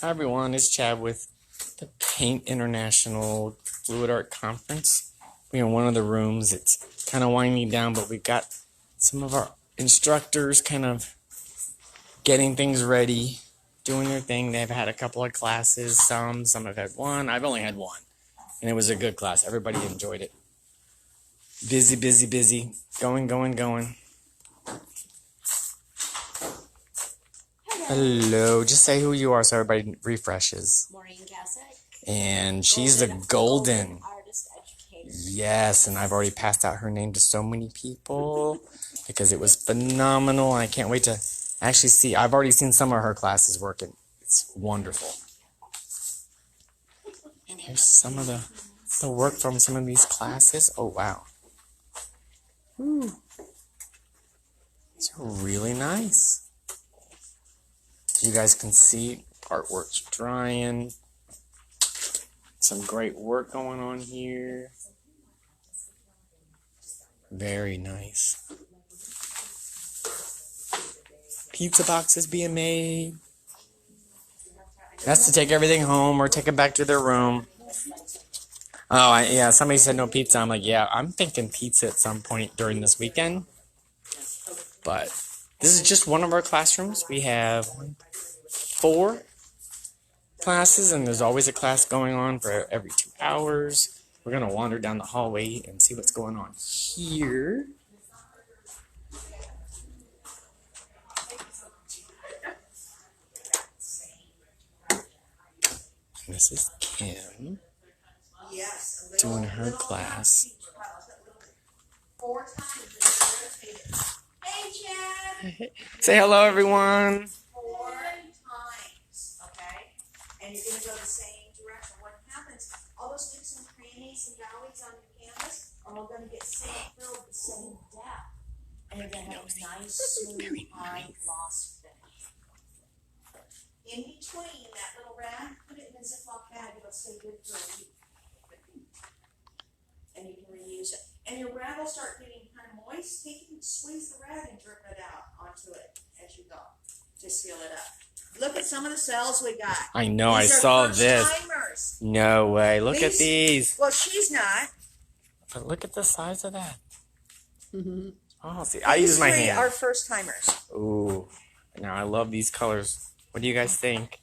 Hi everyone, it's Chad with the Paint International Fluid Art Conference. We're in one of the rooms. It's kind of winding down, but we've got some of our instructors kind of getting things ready, doing their thing. They've had a couple of classes, some have had one. I've only had one, and it was a good class. Everybody enjoyed it. Busy, busy, busy. Going. Hello. Just say who you are so everybody refreshes. Maureen Kasich. And she's the golden. Artist educator. Yes, and I've already passed out her name to so many people because it was phenomenal. And I can't wait to actually see. I've already seen some of her classes working. It's wonderful. And here's some of the work from some of these classes. Oh, wow. Ooh. These are really nice. You guys can see artwork's drying. Some great work going on here. Very nice. Pizza boxes being made. That's to take everything home or take it back to their room. Oh, yeah, somebody said no pizza. I'm like, yeah, I'm thinking pizza at some point during this weekend. But this is just one of our classrooms. We have 4 classes, and there's always a class going on for every 2 hours. We're going to wander down the hallway and see what's going on here. And this is Kim doing her class. Hey, Chad. Say hello, everyone. 4 times, okay? And you're going to go the same direction. What happens, all those nooks and crannies and valleys on your canvas are all going to get filled the same depth. And you're going to have a nice, smooth, high gloss finish. In between that little rag, put it in a Ziploc bag. It'll stay good for a week. And you can reuse it. And your rag will start getting kind of moist. Squeeze the rag and drip it out onto it as you go to seal it up. Look at some of the cells we got. I know, These I are saw first this. timers. No way. Look at these. Well, she's not. But look at the size of that. Mm-hmm. Oh, see, I use my hand. Are first timers. Ooh. Now, I love these colors. What do you guys think?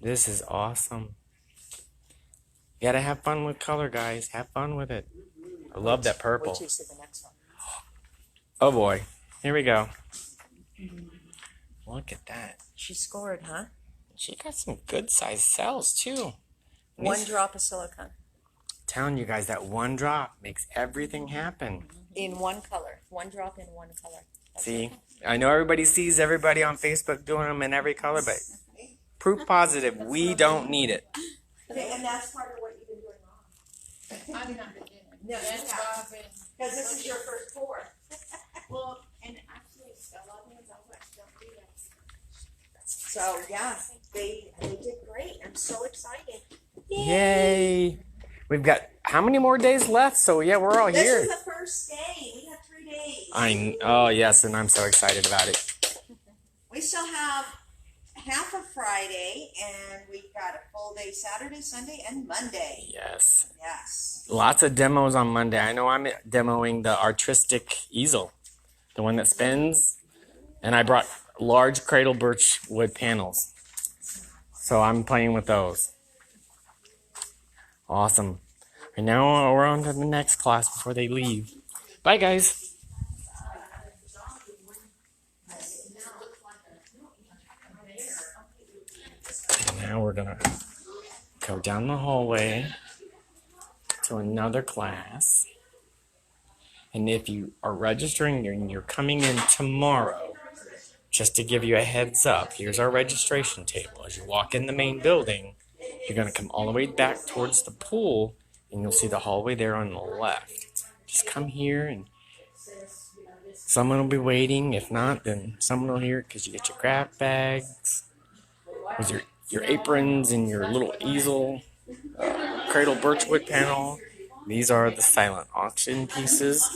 This is awesome. You gotta have fun with color, guys. Have fun with it. I love that purple. Wait till you see the next one. Oh boy. Here we go. Look at that. She scored, huh? She got some good sized cells too. One drop of silicone. Telling you guys that one drop makes everything happen. In one color. One drop in one color. That's See? it. I know everybody sees everybody on Facebook doing them in every color, but proof positive, we don't need it. Okay, and that's part of what you've been doing wrong. I'm not beginning. No, Yes, Bob, and because this is your first pour. well, and actually, a lot of things I don't do that. So yeah, they did great. I'm so excited. Yay! We've got how many more days left? So yeah, we're all here. This is the first day. We have 3 days. Oh yes, and I'm so excited about it. We still have half of Friday, and we've got a full day Saturday, Sunday, and Monday. Yes. Yes. Lots of demos on Monday. I know I'm demoing the Artristic Easel, the one that spins, and I brought large cradle birch wood panels. So I'm playing with those. Awesome. And now we're on to the next class before they leave. Bye, guys. And now we're going to go down the hallway to another class. And if you are registering and you're coming in tomorrow, just to give you a heads up, here's our registration table. As you walk in the main building, you're going to come all the way back towards the pool, and you'll see the hallway there on the left. Just come here, and someone will be waiting. If not, then someone will hear it because you get your grab bags with your aprons and your little easel, cradle birchwood panel. These are the silent auction pieces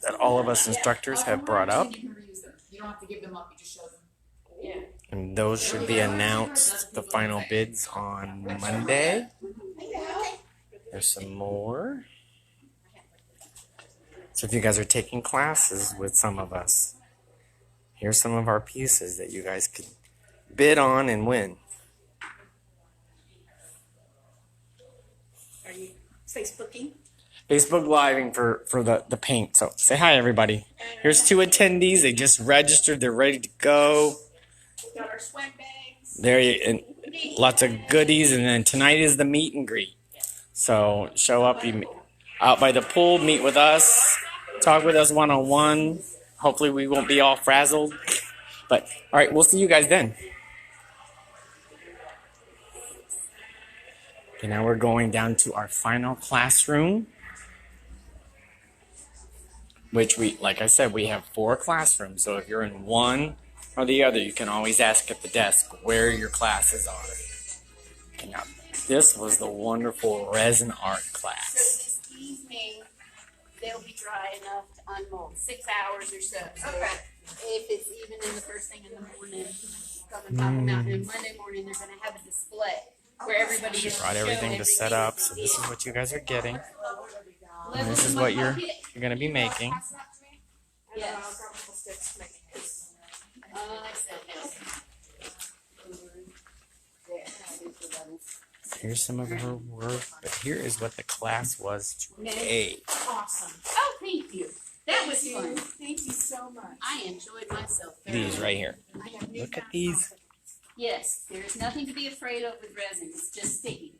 that all of us instructors have brought up. You don't have to give them up, you just show them. Yeah. And those should be announced, the final bids, on Monday. There's some more. So if you guys are taking classes with some of us, here's some of our pieces that you guys could bid on and win. Are you Facebooking? Facebook Living for the paint. So say hi, everybody. Here's 2 attendees. They just registered. They're ready to go. We got our swim bags. There you and lots of goodies. And then tonight is the meet and greet. So show up. You out by the pool. Meet with us. Talk with us one-on-one. Hopefully we won't be all frazzled. But all right, we'll see you guys then. Okay, now we're going down to our final classroom. Which like I said, we have 4 classrooms. So if you're in one or the other, you can always ask at the desk where your classes are. Okay, now this was the wonderful resin art So class. this evening, they'll be dry enough to unmold, 6 hours or so. So if it's even in the first thing in the morning, come and pop them out. And Monday morning, they're going to have a display where everybody She gets brought to show everything to set up. So this is what you guys are getting. And this is what you're going to be making. Yes. I said yes. Here's some of her work. But here is what the class was today. Awesome. Oh, thank you. That was fun. Thank you so much. I enjoyed myself. These right here. Look at these. Yes, there's nothing to be afraid of with resin. It's just sticky.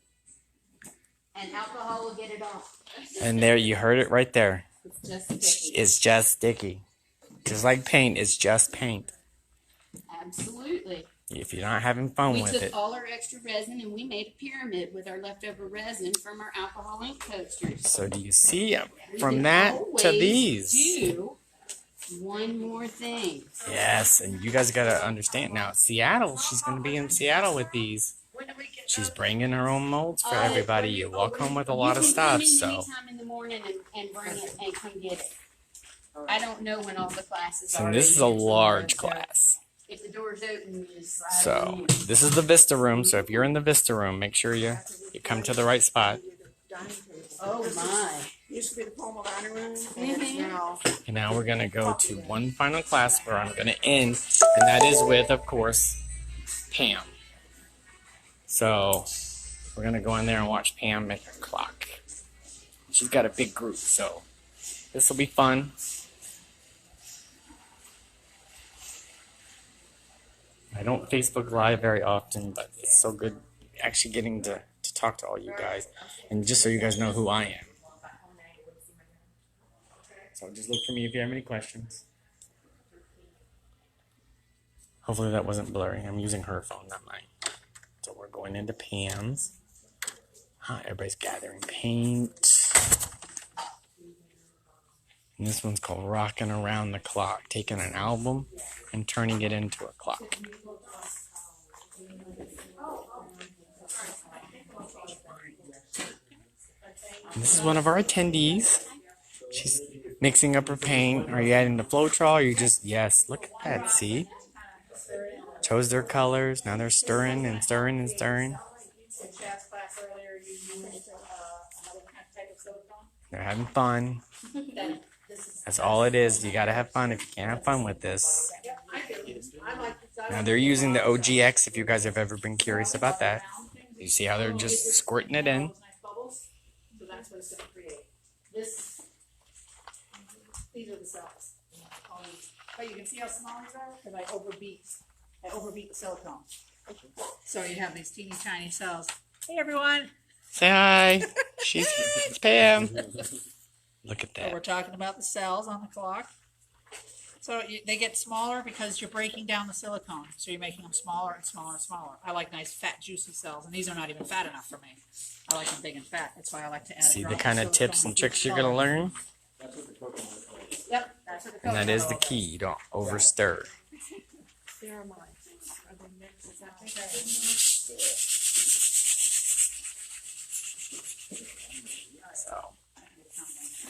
And alcohol will get it off. And there, you heard it right there. It's just sticky. It's just sticky. Just like paint, it's just paint. Absolutely. If you're not having fun We with took it. all our extra resin and we made a pyramid with our leftover resin from our alcohol ink coasters. So do you see We from can that to always these? Do one more thing. Yes, and you guys got to understand now, Seattle, she's going to be in Seattle with these. She's bringing her own molds for everybody. You walk home with a lot of You can stuff, come in so. anytime in the morning and bring it and come get it. I don't know when all the classes are. And this is a large class. If the door's open, you just slide So in. this is the Vista room. So if you're in the Vista room, make sure you come to the right spot. Oh my. Used to be the formal dining room, and it's now. And now we're going to go to one final class where I'm going to end. And that is with, of course, Pam. So we're going to go in there and watch Pam make her clock. She's got a big group, so this will be fun. I don't Facebook Live very often, but it's so good actually getting to talk to all you guys. And just so you guys know who I am. So just look for me if you have any questions. Hopefully that wasn't blurry. I'm using her phone, not mine. So we're going into Pam's. Everybody's gathering paint. And this one's called Rockin' Around the Clock. Taking an album and turning it into a clock. And this is one of our attendees. She's mixing up her paint. Are you adding the Floetrol? Or are you just, yes, look at that, see? Chose their colors. Now they're stirring and stirring and stirring. They're having fun. That's all it is. You gotta have fun. If you can't have fun with this. Now they're using the OGX if you guys have ever been curious about that. You see how they're just squirting it in. So that's what it's going to create. These are the cells. But you can see how small these are because I overbeat the silicone. So you have these teeny tiny cells. Hey everyone. Say hi. It's Pam. Look at So we're that. talking about the cells on the clock. So they get smaller because you're breaking down the silicone. So you're making them smaller and smaller and smaller. I like nice fat juicy cells, and these are not even fat enough for me. I like them big and fat. That's why I like to add. See the kind of tips and tricks you're gonna learn? Yep, that's what the And that is the key. You don't overstir. There are mine. Are they mixed? Is that So,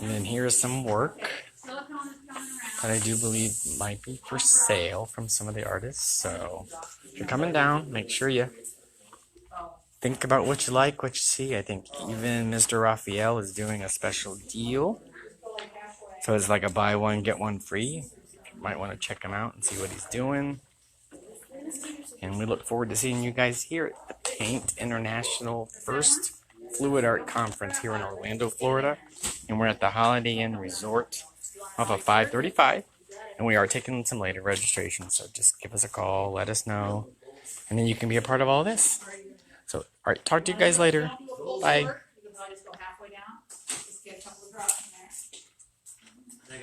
and then here's some work. Silicone is coming around. that I do believe might be for sale from some of the artists. So if you're coming down, make sure you think about what you like, what you see. I think even Mr. Raphael is doing a special deal. So it's like a buy one, get one free. You might want to check him out and see what he's doing. And we look forward to seeing you guys here at the Paint International First Fluid Art Conference here in Orlando, Florida. And we're at the Holiday Inn Resort off of 535. And we are taking some later registrations. So just give us a call, let us know. And then you can be a part of all this. So, all right, talk to you guys later. Bye.